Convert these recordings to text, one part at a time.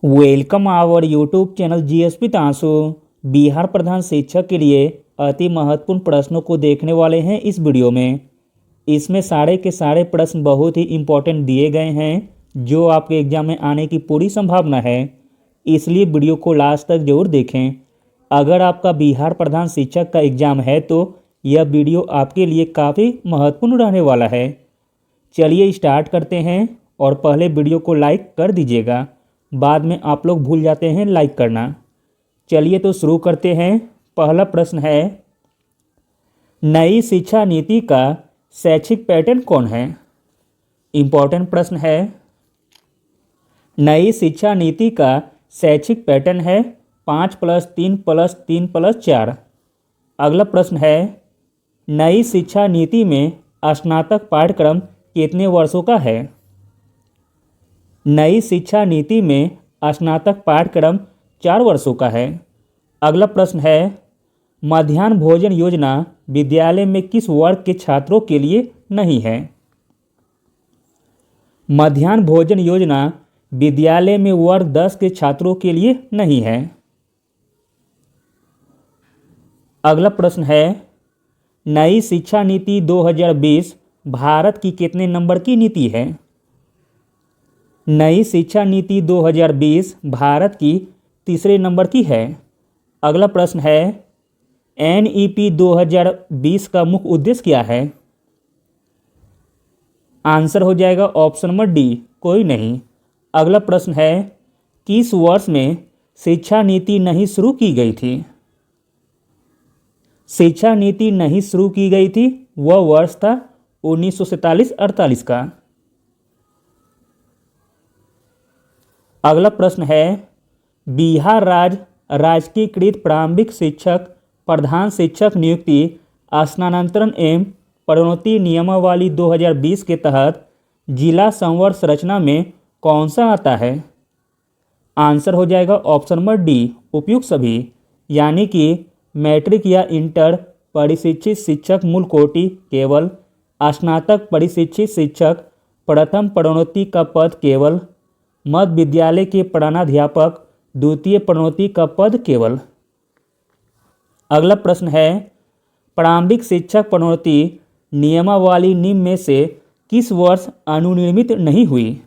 Welcome our YouTube channel GSP तांसु। बिहार प्रधान शिक्षक के लिए अति महत्वपूर्ण प्रश्नों को देखने वाले हैं इस वीडियो में। इसमें सारे के सारे प्रश्न बहुत ही इम्पोर्टेंट दिए गए हैं जो आपके एग्जाम में आने की पूरी संभावना है, इसलिए वीडियो को लास्ट तक जरूर देखें। अगर आपका बिहार प्रधान शिक्षक का एग्ज़ाम है तो यह वीडियो आपके लिए काफ़ी महत्वपूर्ण रहने वाला है। चलिए स्टार्ट करते हैं और पहले वीडियो को लाइक कर दीजिएगा, बाद में आप लोग भूल जाते हैं लाइक करना। चलिए तो शुरू करते हैं। पहला प्रश्न है, नई शिक्षा नीति का शैक्षिक पैटर्न कौन है? इम्पोर्टेंट प्रश्न है। नई शिक्षा नीति का शैक्षिक पैटर्न है 5+3+3+4। अगला प्रश्न है, नई शिक्षा नीति में स्नातक पाठ्यक्रम कितने वर्षों का है? नई शिक्षा नीति में स्नातक पाठ्यक्रम 4 वर्षों का है। अगला प्रश्न है, मध्याह्न भोजन योजना विद्यालय में किस वर्ग के छात्रों के लिए नहीं है? मध्याह्न भोजन योजना विद्यालय में वर्ग 10 के छात्रों के लिए नहीं है। अगला प्रश्न है, नई शिक्षा नीति 2020 भारत की कितने नंबर की नीति है? नई शिक्षा नीति 2020 भारत की तीसरे नंबर की है। अगला प्रश्न है, एनईपी 2020 का मुख्य उद्देश्य क्या है? आंसर हो जाएगा ऑप्शन नंबर डी, कोई नहीं। अगला प्रश्न है, किस वर्ष में शिक्षा नीति नहीं शुरू की गई थी? शिक्षा नीति नहीं शुरू की गई थी, वह वर्ष था 1947-48 का। अगला प्रश्न है, बिहार राज्य राजकीयकृत प्रारंभिक शिक्षक प्रधान शिक्षक नियुक्ति स्थानांतरण एवं पदोन्नति नियमावली 2020 के तहत जिला संवर्ग संरचना में कौन सा आता है? आंसर हो जाएगा ऑप्शन नंबर डी, उपयुक्त सभी, यानी कि मैट्रिक या इंटर परिशिक्षित शिक्षक मूल कोटि केवल, स्नातक परिशिक्षित शिक्षक प्रथम पदोन्नति का पद केवल, मध्य विद्यालय के प्रधानाध्यापक द्वितीय पदोन्नति का पद केवल। अगला प्रश्न है, प्रारंभिक शिक्षक पदोन्नति नियमावली निम्न में से किस वर्ष अनुनिर्मित नहीं हुई?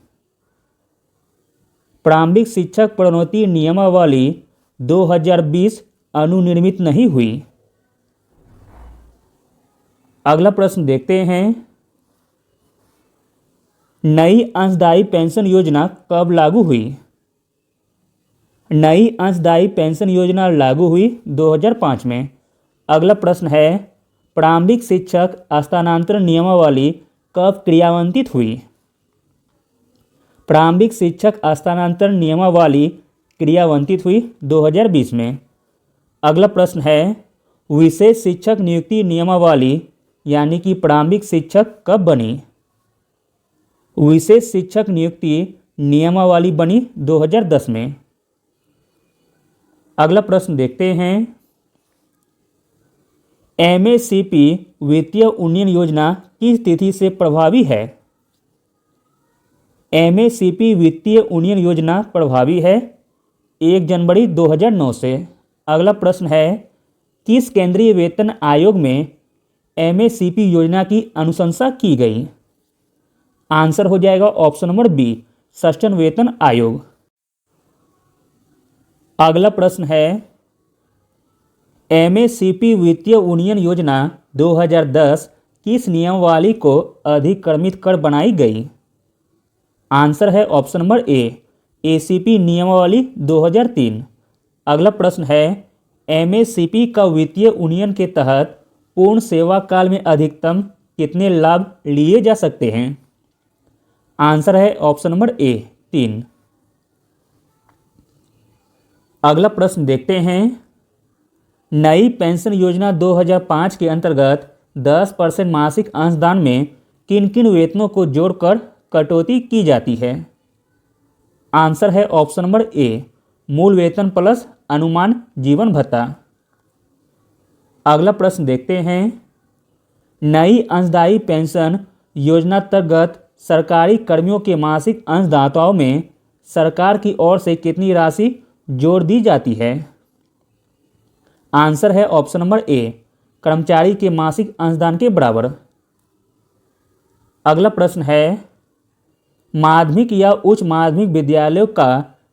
प्रारंभिक शिक्षक पदोन्नति नियमावली 2020 अनुनिर्मित नहीं हुई। अगला प्रश्न देखते हैं, नई अंशदायी पेंशन योजना कब लागू हुई? नई अंशदायी पेंशन योजना लागू हुई 2005 में। अगला प्रश्न है, प्रारंभिक शिक्षक स्थानांतरण नियमावली कब क्रियान्वित हुई? प्रारंभिक शिक्षक स्थानांतरण नियमावली क्रियान्वित हुई 2020 में। अगला प्रश्न है, विशेष शिक्षक नियुक्ति नियमावली यानी कि प्रारंभिक शिक्षक कब बनी? विशेष शिक्षक नियुक्ति नियमावली बनी 2010 में। अगला प्रश्न देखते हैं, एमएससीपी वित्तीय उन्नयन योजना किस तिथि से प्रभावी है? एमएससीपी वित्तीय उन्नयन योजना प्रभावी है 1 जनवरी 2009 से। अगला प्रश्न है, किस केंद्रीय वेतन आयोग में एमएससीपी योजना की अनुशंसा की गई? आंसर हो जाएगा ऑप्शन नंबर बी, सृजन वेतन आयोग। अगला प्रश्न है, एमएससीपी वित्तीय उन्नयन योजना 2010 किस नियमावली को अधिक्रमित कर बनाई गई? आंसर है ऑप्शन नंबर ए, एसीपी नियमावली 2003। अगला प्रश्न है, एमएससीपी का वित्तीय उन्नयन के तहत पूर्ण सेवा काल में अधिकतम कितने लाभ लिए जा सकते हैं? आंसर है ऑप्शन नंबर ए, 3। अगला प्रश्न देखते हैं, नई पेंशन योजना 2005 के अंतर्गत 10% मासिक अंशदान में किन किन वेतनों को जोड़कर कटौती की जाती है? आंसर है ऑप्शन नंबर ए, मूल वेतन प्लस अनुमान जीवन भत्ता। अगला प्रश्न देखते हैं, नई अंशदायी पेंशन योजना अंतर्गत सरकारी कर्मियों के मासिक अंशदाताओं में सरकार की ओर से कितनी राशि जोड़ दी जाती है? आंसर है ऑप्शन नंबर ए, कर्मचारी के मासिक अंशदान के बराबर। अगला प्रश्न है, माध्यमिक या उच्च माध्यमिक विद्यालयों का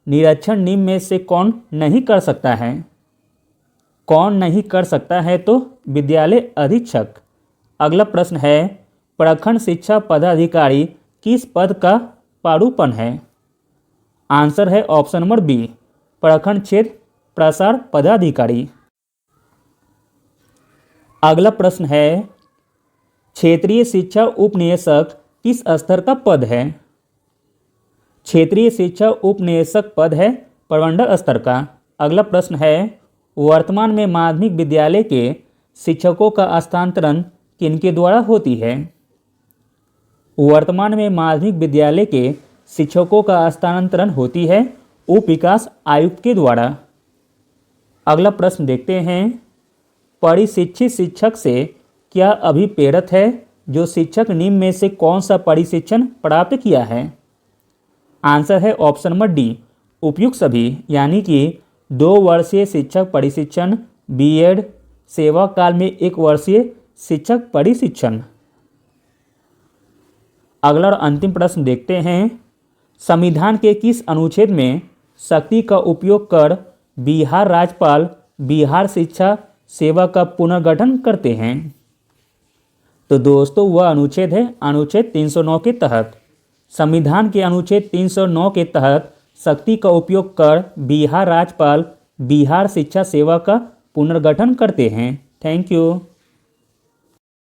निरीक्षण निम्न में से कौन नहीं कर सकता है? कौन नहीं कर सकता है? तो विद्यालय अधीक्षक। अगला प्रश्न है, प्रखंड शिक्षा पदाधिकारी किस पद का पारूपन है? आंसर है ऑप्शन नंबर बी, प्रखंड क्षेत्र प्रसार पदाधिकारी। अगला प्रश्न है, क्षेत्रीय शिक्षा उपनिदेशक किस स्तर का पद है? क्षेत्रीय शिक्षा उपनिदेशक पद है प्रमंडल स्तर का। अगला प्रश्न है, वर्तमान में माध्यमिक विद्यालय के शिक्षकों का हस्तांतरण किनके द्वारा होती है? वर्तमान में माध्यमिक विद्यालय के शिक्षकों का हस्तांतरण होती है उप विकास आयुक्त के द्वारा। अगला प्रश्न देखते हैं, परिशिक्षित शिक्षक से क्या अभिप्रेत है? जो शिक्षक निम्न में से कौन सा परिशिक्षण प्राप्त किया है? आंसर है ऑप्शन नंबर डी, उपयुक्त सभी, यानी कि 2 वर्षीय शिक्षक परिशिक्षण, बीएड, सेवा काल में 1 वर्षीय शिक्षक परिशिक्षण। अगला और अंतिम प्रश्न देखते हैं, संविधान के किस अनुच्छेद में शक्ति का उपयोग कर बिहार राज्यपाल बिहार शिक्षा सेवा का पुनर्गठन करते हैं? तो दोस्तों वह अनुच्छेद है अनुच्छेद 309 के तहत। संविधान के अनुच्छेद 309 के तहत शक्ति का उपयोग कर बिहार राज्यपाल बिहार शिक्षा सेवा का पुनर्गठन करते हैं। Thank you.